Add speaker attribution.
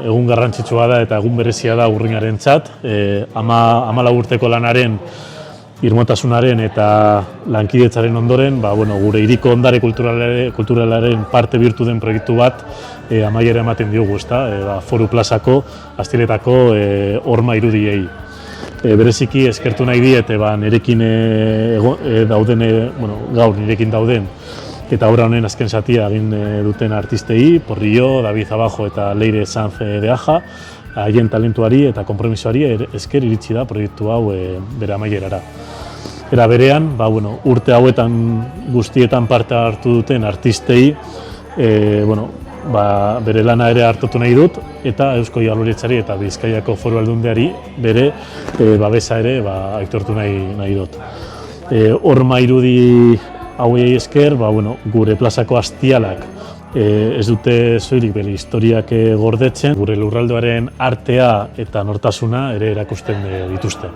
Speaker 1: Egun garrantzitsua da eta egun berezia da Urringarentzat. 14 urteko lanaren, irmotasunaren eta lankidetzaren ondoren, gure hiriko ondare kulturalaren parte bihurtu den proiektu bat amaiera ematen diogu, Foru Plazako, Astiletako horma irudiei. Bereziki eskertu nahi diet, nirekin dauden, gaur nirekin dauden, eta obra honen azken zatia egin duten artistei, Porrillo, David Abajo eta Leire Sanz de Aja, haien talentuari eta konpromisoari esker iritsi da proiektu hau bere amaierara. Era berean, urte hauetan guztietan parte hartu duten artistei, bere lana ere hartutu nahi dut, eta Eusko Jaurlaritzari eta Bizkaiako Foru Aldundiari bere babesa ere aitortu nahi dut. Horma irudi hauei esker, gure plazako astialak ez dute soilik bere historiak gordetzen, gure lurraldearen artea eta nortasuna ere erakusten dituzte.